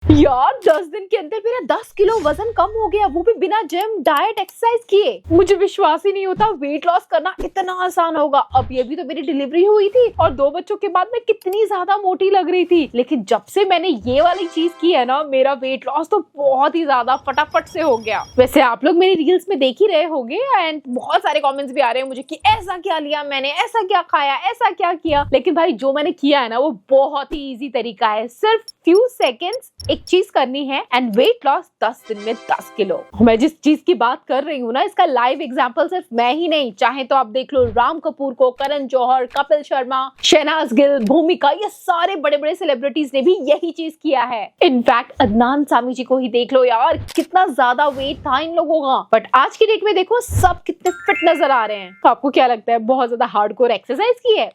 यार 10 दिन के अंदर मेरा 10 किलो वजन कम हो गया, वो भी बिना जिम डाइट एक्सरसाइज किए। मुझे विश्वास ही नहीं होता वेट लॉस करना इतना आसान होगा। अब ये भी तो मेरी डिलीवरी हुई थी और 2 बच्चों के बाद मैं कितनी ज्यादा मोटी लग रही थी, लेकिन जब से मैंने ये वाली चीज की है ना, मेरा वेट लॉस तो बहुत ही ज्यादा फटाफट से हो गया। वैसे आप लोग मेरी रील्स में देख ही रहे होंगे एंड बहुत सारे कमेंट्स भी आ रहे हैं मुझे कि ऐसा क्या लिया मैंने, ऐसा क्या खाया, ऐसा क्या किया। लेकिन भाई जो मैंने किया है ना वो बहुत ही इजी तरीका है। सिर्फ फ्यू सेकेंड्स एक चीज करनी है एंड वेट लॉस 10 दिन में 10 किलो। मैं जिस चीज की बात कर रही हूँ ना, इसका लाइव एग्जांपल सिर्फ मैं ही नहीं, चाहे तो आप देख लो राम कपूर को, करण जौहर, कपिल शर्मा, शहनाज गिल, भूमिका, ये सारे बड़े बड़े सेलिब्रिटीज ने भी यही चीज किया है। इनफैक्ट अदनान सामी जी को ही देख लो यार, कितना ज्यादा वेट था इन लोगों का, बट आज की डेट में देखो सब कितने फिट नजर आ रहे हैं। तो आपको क्या लगता है, बहुत ज्यादा हार्डकोर एक्सरसाइज की है?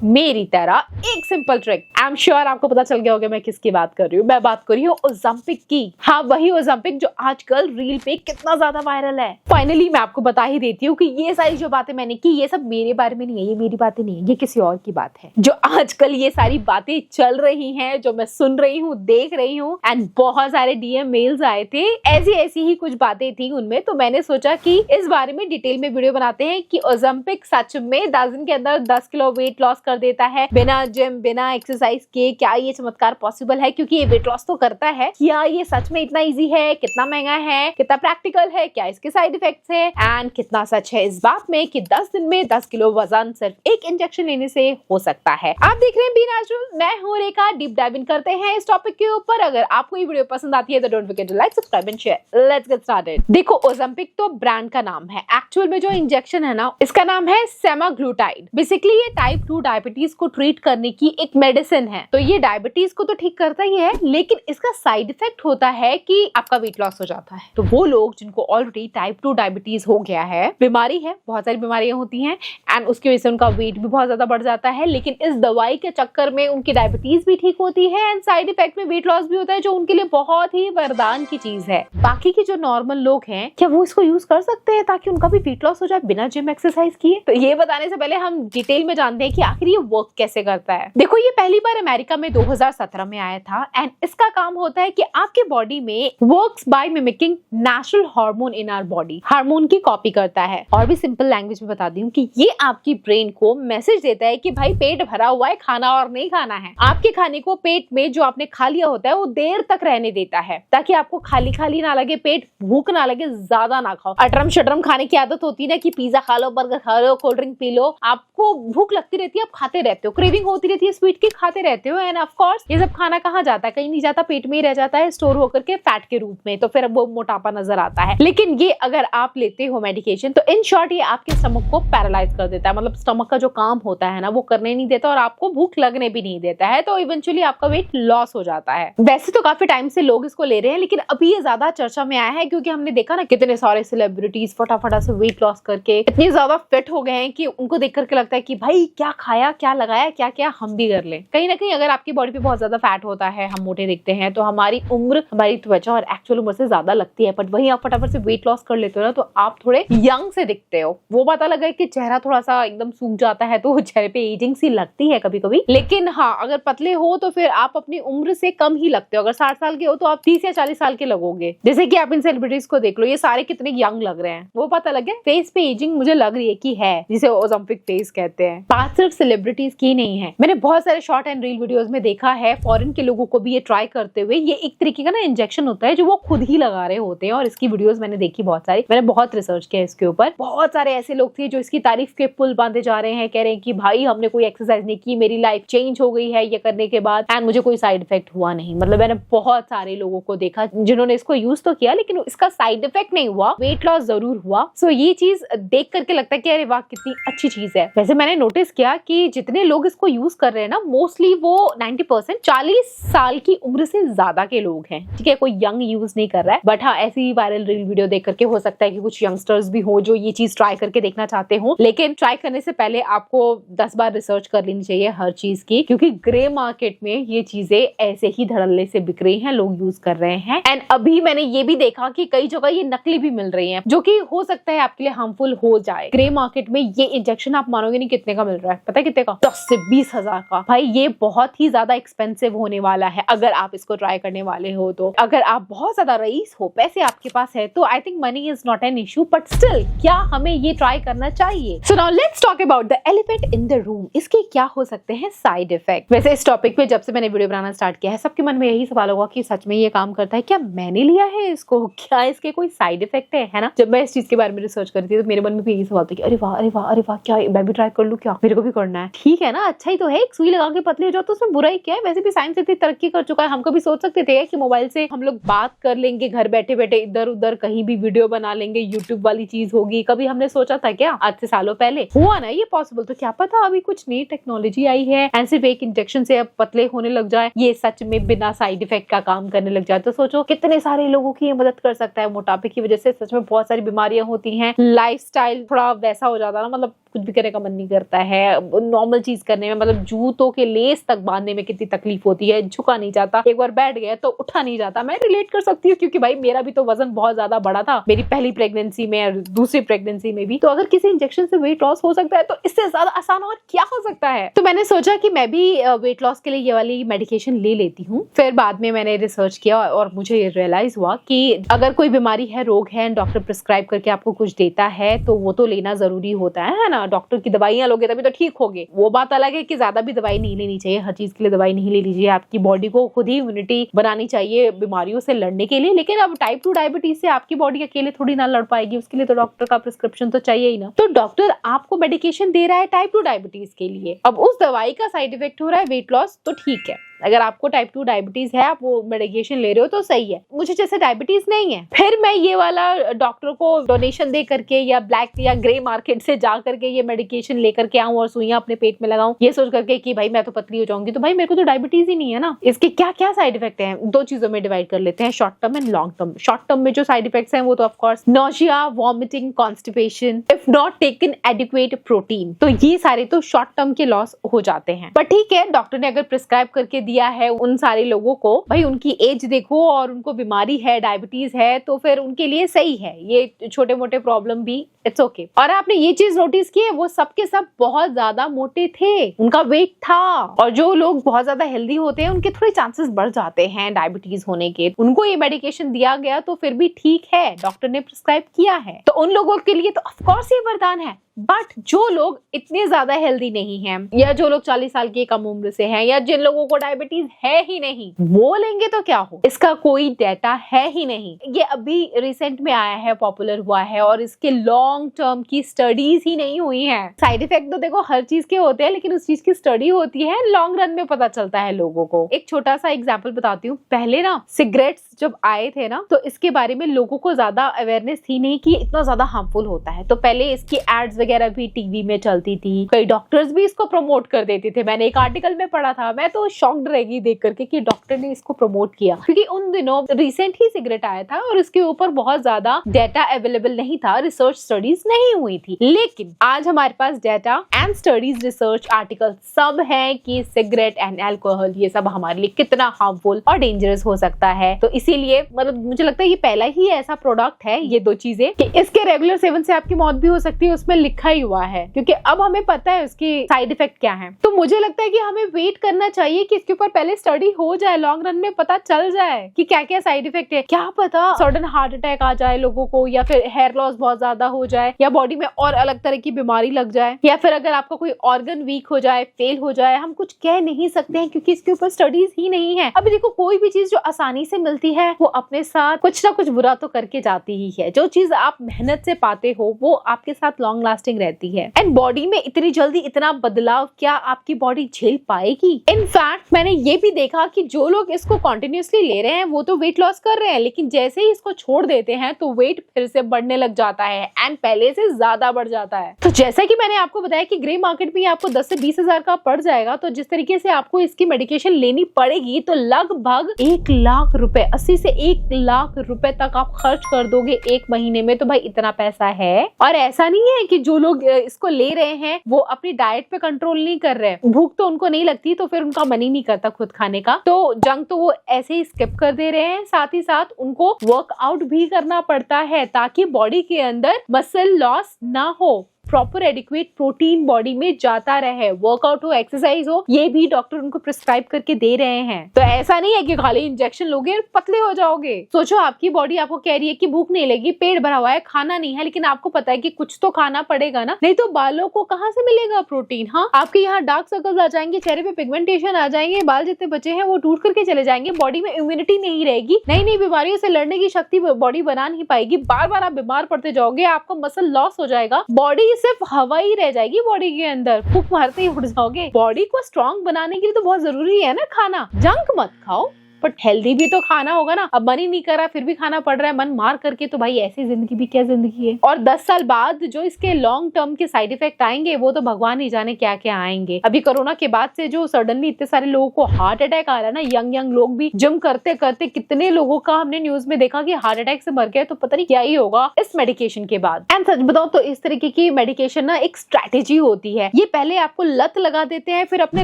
मेरी तरह एक simple trick. I am sure आपको पता चल गया होगा मैं किसकी बात कर रही हूँ। मैं बात कर रही हूँ ओलंपिक की। हाँ, वही ओलंपिक जो आजकल रील पे कितना ज्यादा वायरल है। फाइनली मैं आपको बता ही देती हूँ कि ये सारी जो बातें मैंने की, ये सब मेरे बारे में नहीं है, ये मेरी बातें नहीं है, ये किसी और की बात है। जो आजकल ये सारी बातें चल रही है, जो मैं सुन रही हूँ, देख रही हूँ, एंड बहुत सारे डीएम मेल्स आए थे, ऐसी ही कुछ बातें थी उनमें। तो मैंने सोचा कि इस बारे में डिटेल में वीडियो बनाते हैं कि ओलंपिक सच में 10 दिन के अंदर 10 किलो वेट लॉस कर देता है बिना जिम बिना एक्सरसाइज के। क्या ये चमत्कार पॉसिबल है? क्योंकि ये वेट लॉस तो करता है। क्या ये सच में इतना इजी है? कितना महंगा है? कितना प्रैक्टिकल है? क्या इसके साइड इफेक्ट्स है? एंड कितना सच है इस बात में कि 10 दिन में 10 किलो वजन सिर्फ एक इंजेक्शन लेने से हो सकता है। आप देख रहे हैं बी नेचुरल, मैं हूँ रेखा। डीप डाइव इन करते हैं इस टॉपिक के ऊपर। अगर आपको ये वीडियो पसंद आती है तो don't forget to like, subscribe and share. Let's get started. देखो, ओलंपिक तो ब्रांड का नाम है, एक्चुअल में जो इंजेक्शन है ना, इसका नाम है सेमाग्लूटाइड। बेसिकली ये टाइप 2 डायबिटीज को ट्रीट करने की एक मेडिसिन है। तो ये डायबिटीज को तो ठीक करता ही है, लेकिन इसका साइड इफेक्ट होता है कि आपका वेट लॉस हो जाता है। तो वो लोग जिनको ऑलरेडी टाइप 2 डायबिटीज हो गया है, बीमारी है, बहुत सारी बीमारियां होती हैं एंड उसकी वजह से उनका वेट भी बहुत ज्यादा बढ़ जाता है, लेकिन इस दवाई के चक्कर में उनकी डायबिटीज भी ठीक होती है एंड साइड इफेक्ट में वेट लॉस भी होता है, जो उनके लिए बहुत ही वरदान की चीज है। बाकी के जो नॉर्मल लोग हैं, क्या वो इसको यूज कर सकते हैं ताकि उनका भी वेट लॉस हो जाए बिना जिम एक्सरसाइज किए? तो ये बताने से पहले हम डिटेल में जानते हैं कि आखिर ये वर्क कैसे करता है। देखो, ये पहली बार अमेरिका में 2017 में आया था एंड इसका काम होता है कि आपके बॉडी में works by mimicking natural hormone in our body, hormone की कॉपी करता है। और भी सिंपल लैंग्वेज में बता दूं कि ये आपकी ब्रेन को मैसेज देता है कि भाई पेट भरा हुआ है, खाना और नहीं खाना है। आपके खाने को पेट में जो आपने खा लिया होता है वो देर तक रहने देता है ताकि आपको खाली खाली ना लगे, पेट भूख ना लगे, ज्यादा ना खाओ। अटरम शटरम खाने की आदत होती है ना कि पिज्जा खा लो, बर्गर खा लो, कोल्ड ड्रिंक पी लो, आपको भूख लगती रहती है, आप खाते रहते हो, क्रेविंग होती रहती है स्वीट की, खाते रहते हो। एंड ऑफ कोर्स ये सब खाना कहाँ जाता है? कहीं नहीं जाता, पेट में ही रह जाता है स्टोर होकर के फैट के रूप में। तो फिर वो मोटापा नजर आता है। लेकिन ये अगर आप लेते हो मेडिकेशन, तो इन शॉर्ट ये आपके स्टमक को पैरालाइज कर देता है। मतलब स्टमक का जो काम होता है ना वो करने नहीं देता और आपको भूख लगने भी नहीं देता है। तो इवेंचुअली आपका वेट लॉस हो जाता है। वैसे तो काफी टाइम से लोग इसको ले रहे हैं, लेकिन अभी ये ज्यादा चर्चा में आया है क्योंकि हमने देखा ना कितने सारे सेलिब्रिटीज फटाफट से वेट लॉस करके इतनी ज्यादा फिट हो गए हैं कि उनको देख करके लगता है कि भाई क्या खाया, क्या लगाया, क्या क्या हम भी कर ले। कहीं ना कहीं अगर आपकी बॉडी पे बहुत ज्यादा फैट होता है, हम मोटे दिखते हैं, तो हमारी उम्र, हमारी त्वचा और एक्चुअल उम्र से ज्यादा लगती है। बट वहीं आप फटाफट से वेट लॉस कर लेते हो ना, तो आप थोड़े यंग से दिखते हो। वो पता लगा कि चेहरा थोड़ा सा एकदम सूख जाता है तो चेहरे पे एजिंग सी लगती है कभी कभी। लेकिन हाँ, अगर पतले हो तो फिर आप अपनी उम्र से कम ही लगते हो। अगर 60 साल के हो तो आप 30 या 40 साल के लगोगे। जैसे कि आप इन सेलिब्रिटीज को देख लो, ये सारे कितने यंग लग रहे हैं। वो पता लगे फेस पे एजिंग मुझे लग रही है कि है, जिसे ओलंपिक फेस कहते हैं। बात सिर्फ सेलिब्रिटीज की नहीं है, मैंने बहुत सारे शॉर्ट एंड रील वीडियोस में देखा है फॉरेन के लोगों को भी ये ट्राई करते हुए। ये एक तरीके का ना इंजेक्शन होता है जो वो खुद ही लगा रहे होते हैं और इसकी वीडियोस मैंने देखी बहुत सारी। मैंने बहुत रिसर्च किया इसके ऊपर। बहुत सारे ऐसे लोग थे जो इसकी तारीफ के पुल बांधे जा रहे हैं, कह रहे हैं कि भाई हमने कोई एक्सरसाइज नहीं की, मेरी लाइफ चेंज हो गई है ये करने के बाद एंड मुझे कोई साइड इफेक्ट हुआ नहीं। मतलब मैंने बहुत सारे लोगों को देखा जिन्होंने इसको यूज तो किया लेकिन इसका साइड इफेक्ट नहीं हुआ, वेट लॉस जरूर हुआ। सो ये चीज देख करके लगता है कि अरे वाह कितनी अच्छी चीज है। वैसे मैंने नोटिस किया कि जितने लोग इसको यूज कर रहे हैं ना, मोस्टली वो 90% 40 साल की उम्र से ज्यादा के लोग हैं। ठीक है, कोई यंग यूज नहीं कर रहा है। बट हाँ, ऐसी वायरल रील वीडियो देख करके हो सकता है कि कुछ यंगस्टर्स भी हो जो ये चीज ट्राई करके देखना चाहते हो। लेकिन ट्राई करने से पहले आपको 10 बार रिसर्च कर लेनी चाहिए हर चीज की, क्योंकि ग्रे मार्केट में ये चीजें ऐसे ही धड़ल्ले से बिक रही हैं, लोग यूज कर रहे हैं। एंड अभी मैंने ये भी देखा कि कई जगह ये नकली भी मिल रही है, जो कि हो सकता है आपके लिए हार्मफुल हो जाए। ग्रे मार्केट में ये इंजेक्शन आप मानोगे नहीं कितने का मिल रहा है। पता है कितने का? 10 से 20 हजार का। भाई ये बहुत ही ज्यादा एक्सपेंसिव होने वाला है अगर आप इसको ट्राई करने वाले हो तो। अगर आप बहुत ज्यादा रईस हो, पैसे आपके पास है, तो I think money is not an issue, but still क्या हमें ये ट्राई करना चाहिए? So now let's talk about the elephant in the room. इसके क्या हो सकते हैं साइड इफेक्ट? वैसे इस टॉपिक पे जब से मैंने वीडियो बनाना स्टार्ट किया है, सबके मन में यही सवाल होगा कि सच में ये काम करता है क्या? मैंने लिया है इसको, क्या इसके कोई साइड इफेक्ट है ना? जब मैं इस चीज के बारे में रिसर्च कर रही थी तो मेरे मन में भी यही सवाल था कि अरे वाह अरे वाह अरे वाह, क्या मैं भी ट्राई कर लूं क्या? मेरे को भी करना है। ठीक है ना, अच्छा ही तो है, एक सुई लगा के पतली हो जाओ तो उसमें बुरा ही क्या है? वैसे भी साइंस इतनी तरक्की कर चुका है, हम कभी सोच सकते थे कि मोबाइल से हम लोग बात कर लेंगे घर बैठे बैठे, इधर उधर कहीं भी वीडियो बना लेंगे, यूट्यूब वाली चीज होगी? कभी हमने सोचा था क्या? आज से सालों पहले हुआ ना ये पॉसिबल। तो क्या पता अभी कुछ नई टेक्नोलॉजी आई है एंड सिर्फ एक इंजेक्शन से अब पतले होने लग जाए, ये सच में बिना साइड इफेक्ट का काम करने लग जाए। तो सोचो कितने सारे लोगों की ये मदद कर सकता है। मोटापे की वजह से सच में बहुत सारी बीमारियां होती हैं, लाइफस्टाइल थोड़ा वैसा हो जाता है ना, मतलब कुछ भी करने का मन नहीं करता है, नॉर्मल चीज करने में, मतलब जूतों के लेस तक बांधने में कितनी तकलीफ होती है, झुका नहीं जाता, एक बार बैठ गया तो उठा नहीं जाता। मैं रिलेट कर सकती हूँ क्योंकि भाई मेरा भी तो वजन बहुत ज्यादा बड़ा था मेरी पहली प्रेगनेंसी में और दूसरी प्रेगनेंसी में भी। तो अगर किसी इंजेक्शन से वेट लॉस हो सकता है तो इससे ज्यादा आसान और क्या हो सकता है? तो मैंने सोचा कि मैं भी वेट लॉस के लिए ये वाली मेडिकेशन ले लेती हूँ। फिर बाद में मैंने रिसर्च किया और मुझे ये रियलाइज हुआ कि अगर कोई बीमारी है, रोग है, डॉक्टर प्रिस्क्राइब करके आपको कुछ देता है तो वो तो लेना जरूरी होता है ना। डॉक्टर की दवाइयां लोगे तभी तो ठीक होगे। वो बात अलग है कि ज्यादा भी दवाई नहीं लेनी चाहिए, हर चीज के लिए दवाई नहीं लेनी चाहिए, आपकी बॉडी को खुद ही इम्यूनिटी बनानी चाहिए बीमारियों से लड़ने के लिए। लेकिन अब टाइप 2 डायबिटीज से आपकी बॉडी अकेले थोड़ी ना लड़ पाएगी, उसके लिए तो डॉक्टर का प्रिस्क्रिप्शन तो चाहिए ही ना। तो डॉक्टर आपको मेडिकेशन दे रहा है टाइप 2 डायबिटीज के लिए, अब उस दवाई का साइड इफेक्ट हो रहा है वेट लॉस, तो ठीक है। अगर आपको टाइप 2 डायबिटीज है, आप वो मेडिकेशन ले रहे हो तो सही है। मुझे जैसे डायबिटीज नहीं है, फिर मैं ये वाला डॉक्टर को डोनेशन दे करके या ब्लैक या ग्रे मार्केट से जा करके ये मेडिकेशन लेकर के आऊं और सुइयां अपने पेट में लगाऊं, ये सोच करके कि भाई मैं तो पतली हो जाऊंगी, तो भाई मेरे को तो डायबिटीज ही नहीं है ना। इसके क्या क्या साइड इफेक्ट है? दो चीजों में डिवाइड कर लेते हैं, short term and long term. Short term में जो साइड इफेक्ट्स हैं वो तो of course nausea, vomiting, constipation, if not taken adequate protein, तो ये सारे तो शॉर्ट टर्म के लॉस हो जाते हैं। पर ठीक है, डॉक्टर ने अगर प्रिस्क्राइब करके दिया है उन सारे लोगों को, भाई उनकी एज देखो और उनको बीमारी है, डायबिटीज है, तो फिर उनके लिए सही है। ये छोटे मोटे प्रॉब्लम भी इट्स ओके। और आपने ये चीज नोटिस की है, वो सबके सब बहुत ज्यादा मोटे थे, उनका वेट था। और जो लोग बहुत ज्यादा हेल्दी होते हैं उनके थोड़े चांसेस बढ़ जाते हैं डायबिटीज होने के। उनको ये मेडिकेशन दिया गया तो फिर भी ठीक है, डॉक्टर ने प्रिस्क्राइब किया है, तो उन लोगों के लिए तो ऑफकोर्स ये वरदान है। बट जो लोग इतने ज्यादा हेल्दी नहीं हैं, या जो लोग 40 साल की कम उम्र से हैं, या जिन लोगों को डायबिटीज है ही नहीं, वो लेंगे तो क्या हो? इसका कोई डेटा है ही नहीं। ये अभी रिसेंट में आया है, पॉपुलर हुआ है, और इसके लॉन्ग टर्म की स्टडीज ही नहीं हुई है। साइड इफेक्ट तो देखो हर चीज के होते हैं, लेकिन उस चीज की स्टडी होती है, लॉन्ग रन में पता चलता है लोगों को। एक छोटा सा एग्जाम्पल बताती हूँ। पहले ना सिगरेट्स जब आए थे ना, तो इसके बारे में लोगों को ज्यादा अवेयरनेस थी नहीं कि इतना ज्यादा हार्मफुल होता है। तो पहले इसकी एड्स वगैरह भी टीवी में चलती थी, कई डॉक्टर्स भी इसको प्रमोट कर देते थे। मैंने एक आर्टिकल में पढ़ा था, मैं तो शॉक्ड रह गई देख करके कि डॉक्टर ने इसको प्रमोट किया, क्योंकि उन दिनों रिसेंट ही सिगरेट आया था और इसके ऊपर बहुत ज्यादा डेटा अवेलेबल नहीं था, रिसर्च स्टडीज नहीं हुई थी। लेकिन आज हमारे पास data and studies, research article सब है कि सिगरेट एंड अल्कोहल ये सब हमारे लिए कितना हार्मफुल और डेंजरस हो सकता है। तो इसीलिए मतलब मुझे लगता है ये पहला ही ऐसा प्रोडक्ट है, ये दो चीजें, कि इसके रेगुलर सेवन से आपकी मौत भी हो सकती है, उसमें लिखा ही हुआ है, क्योंकि अब हमें पता है उसकी साइड इफेक्ट क्या है। तो मुझे लगता है कि हमें वेट करना चाहिए कि इसके ऊपर पहले स्टडी हो जाए, लॉन्ग रन में पता चल जाए कि क्या क्या साइड इफेक्ट है। क्या पता सडन हार्ट अटैक आ जाए लोगों को, या फिर हेयर लॉस बहुत ज्यादा हो जाए, या बॉडी में और अलग तरह की बीमारी लग जाए, या फिर अगर आपका कोई ऑर्गन वीक हो जाए, फेल हो जाए। हम कुछ कह नहीं सकते हैं क्योंकि इसके ऊपर स्टडीज ही नहीं है। अभी देखो कोई भी चीज जो आसानी से मिलती है वो अपने साथ कुछ ना कुछ बुरा तो करके जाती ही है। जो चीज आप मेहनत से पाते हो वो आपके साथ लॉन्ग लास्टिंग रहती है। एंड बॉडी में इतनी जल्दी इतना बदलाव क्या आपकी बॉडी झेल पाएगी? इनफैक्ट मैंने ये भी देखा कि जो लोग इसको कंटिन्यूअसली ले रहे हैं वो तो वेट लॉस कर रहे हैं, लेकिन जैसे ही इसको छोड़ देते हैं तो वेट फिर से बढ़ने लग जाता है एंड पहले से ज्यादा बढ़ जाता है। तो जैसा कि मैंने आपको बताया कि ग्रे मार्केट में आपको 10 से 20 हजार का पड़ जाएगा, तो जिस तरीके से आपको इसकी मेडिकेशन लेनी पड़ेगी तो लगभग 1 लाख रुपए, 80 से 1 लाख रुपए तक आप खर्च कर दोगे एक महीने में। तो भाई इतना पैसा है। और ऐसा नहीं है कि जो लोग इसको ले रहे हैं वो अपनी डाइट पे कंट्रोल नहीं कर रहे, भूख तो उनको नहीं लगती तो फिर उनका मन ही नहीं करता खुद खाने का, तो जंक तो वो ऐसे ही स्किप कर दे रहे हैं। साथ ही साथ उनको वर्कआउट भी करना पड़ता है ताकि बॉडी के अंदर मसल लॉस ना हो। प्रॉपर एडिक्वेट प्रोटीन बॉडी में जाता रहे, वर्कआउट हो, एक्सरसाइज हो, ये भी डॉक्टर उनको प्रिस्क्राइब करके दे रहे हैं। तो ऐसा नहीं है कि खाली इंजेक्शन लोगे और पतले हो जाओगे। सोचो आपकी बॉडी आपको कह रही है कि भूख नहीं लगी, पेट भरा हुआ है, खाना नहीं है, लेकिन आपको पता है कि कुछ तो खाना पड़ेगा ना, नहीं तो बालों को कहाँ से मिलेगा प्रोटीन। हाँ, आपके यहाँ डार्क सर्कल्स आ जाएंगे, चेहरे पे पिगमेंटेशन आ जाएंगे, बाल जितने बचे हैं वो टूट करके चले जाएंगे, बॉडी में इम्यूनिटी नहीं रहेगी, नई नई बीमारियों से लड़ने की शक्ति बॉडी बना नहीं पाएगी, बार बार आप बीमार पड़ते जाओगे, आपका मसल लॉस हो जाएगा, बॉडी सिर्फ हवा ही रह जाएगी बॉडी के अंदर, फूंक मारते ही उड़ जाओगे। बॉडी को स्ट्रॉन्ग बनाने के लिए तो बहुत जरूरी है ना खाना, जंक मत खाओ बट हेल्दी भी तो खाना होगा ना। अब मन ही नहीं कर रहा फिर भी खाना पड़ रहा है मन मार करके, तो भाई ऐसी जिंदगी भी क्या जिंदगी है। और 10 साल बाद जो इसके लॉन्ग टर्म के साइड इफेक्ट आएंगे वो तो भगवान ही जाने क्या क्या आएंगे। अभी कोरोना के बाद से जो सडनली इतने सारे लोगों को हार्ट अटैक आ रहा है ना, यंग लोग भी जिम करते करते कितने लोगों का हमने न्यूज में देखा कि हार्ट अटैक से मर गए, तो पता नहीं क्या ही होगा इस मेडिकेशन के बाद। एंड सच बताओ तो इस तरीके की मेडिकेशन ना एक स्ट्रैटेजी होती है, ये पहले आपको लत लगा देते हैं, फिर अपने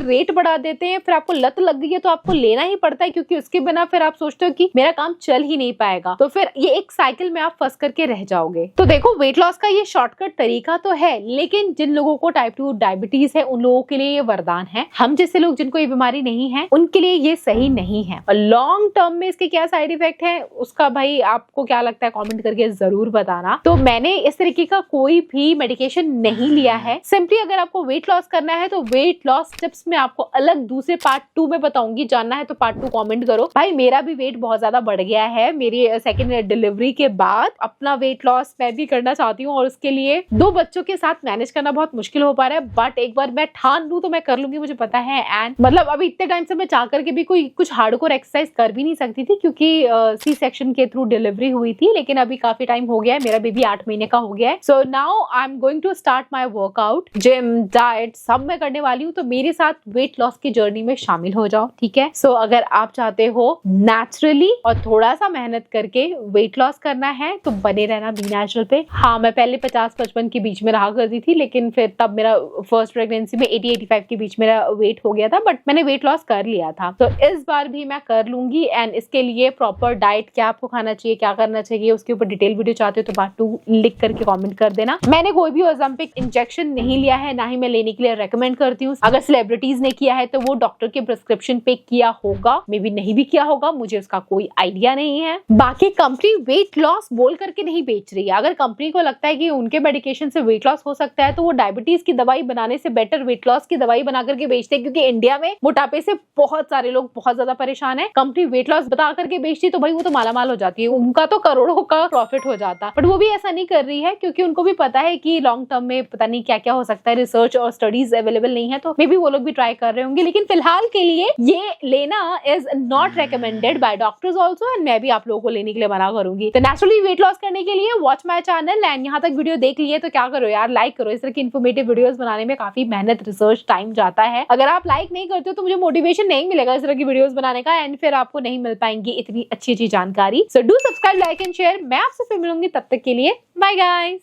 रेट बढ़ा देते हैं, फिर आपको लत लग गई है तो आपको लेना ही पड़ता है, क्योंकि उसके बिना फिर आप सोचते हो कि मेरा काम चल ही नहीं पाएगा, तो फिर ये एक साइकिल में आप फंस करके रह जाओगे। तो देखो वेट लॉस का ये शॉर्टकट तरीका तो है, लेकिन जिन लोगों को टाइप 2 डायबिटीज है उन लोगों के लिए ये वरदान है। हम जैसे लोग जिनको ये बीमारी नहीं है उनके लिए ये सही नहीं है। और लॉन्ग टर्म में इसके क्या साइड इफेक्ट है उसका भाई आपको क्या लगता है कमेंट करके जरूर बताना। तो मैंने इस तरीके का कोई भी मेडिकेशन नहीं लिया है। सिंपली अगर आपको वेट लॉस करना है तो वेट लॉस टिप्स में आपको अलग दूसरे पार्ट 2 में बताऊंगी, जानना है तो पार्ट 2 कमेंट करो। भाई मेरा भी वेट बहुत ज्यादा बढ़ गया है, मेरी सेकेंड डिलीवरी के बाद अपना वेट लॉस मैं भी करना चाहती हूँ, और उसके लिए 2 बच्चों के साथ मैनेज करना बहुत मुश्किल हो पा रहा है, बट एक बार मैं ठान लूं तो मैं कर लूंगी, मुझे पता है। एंड मतलब अभी इतने टाइम से मैं चाह करके भी कोई कुछ हार्डकोर एक्सरसाइज कर भी नहीं सकती थी, क्योंकि सी सेक्शन के थ्रू डिलीवरी हुई थी, लेकिन अभी काफी टाइम हो गया है, मेरा बेबी 8 महीने का हो गया है। So now I am going to start my workout, gym, diet सब मैं करने वाली हूँ, तो मेरे साथ वेट लॉस की जर्नी में शामिल हो जाओ, ठीक है। सो अगर आप चाहते हो नेचुरली और थोड़ा सा मेहनत करके वेट लॉस करना है तो बने रहना बी नेचुरल पे। हाँ, मैं पहले 50-55 के बीच में रहा करती थी, लेकिन फिर तब मेरा फर्स्ट प्रेगनेंसी में 80-85 के बीच मेरा वेट हो गया था, बट मैंने वेट लॉस कर लिया था। तो इस बार भी मैं कर लूंगी, एंड इसके लिए प्रॉपर डाइट क्या आपको खाना चाहिए, क्या करना चाहिए, उसके ऊपर डिटेल वीडियो चाहते हो तो पार्ट 2 लिख करके कमेंट कर देना। मैंने कोई भी ओज़ेम्पिक इंजेक्शन नहीं लिया है, ना ही मैं लेने के लिए रेकमेंड करती हूँ। अगर सेलिब्रिटीज ने किया है तो वो डॉक्टर के प्रिस्क्रिप्शन पे किया होगा, मे बी नहीं भी किया होगा, मुझे उसका कोई आइडिया नहीं है। बाकी कंपनी वेट लॉस बोल करके नहीं बेच रही है। अगर कंपनी को लगता है कि उनके मेडिकेशन से वेट लॉस हो सकता है तो वो डायबिटीज की दवाई बनाने से बेटर वेट लॉस की दवाई बना करके बेचते हैं, क्योंकि इंडिया में मोटापे से बहुत सारे लोग बहुत ज्यादा परेशान है। कंपनी वेट लॉस बता करके बेचती तो भाई वो तो मालामाल हो जाती है, उनका तो करोड़ों का प्रॉफिट हो जाता, बट वो भी ऐसा नहीं कर रही है, क्योंकि उनको भी पता है कि लॉन्ग टर्म में पता नहीं क्या क्या हो सकता है, रिसर्च और स्टडीज अवेलेबल नहीं है, तो मे बी वो लोग भी ट्राई कर रहे होंगे। लेकिन फिलहाल के लिए ये लेना is not recommended by doctors also, and मैं भी आप लोगों को लेने के लिए मना करूंगी। तो नेचुरली वेट लॉस करने के लिए वॉच माय चैनल, एंड यहाँ तक वीडियो देख लिए तो क्या करो यार, लाइक करो। इस तरह की इन्फॉर्मेटिव वीडियोस बनाने में काफी मेहनत, रिसर्च, टाइम जाता है। अगर आप लाइक नहीं करते हो तो मुझे मोटिवेशन नहीं मिलेगा इस तरह की वीडियोस बनाने का, एंड फिर आपको नहीं मिल पाएंगी इतनी अच्छी अच्छी जानकारी। So do subscribe, like and share. मैं आपसे फिर मिलूंगी, तब तक के लिए बाय गाइस।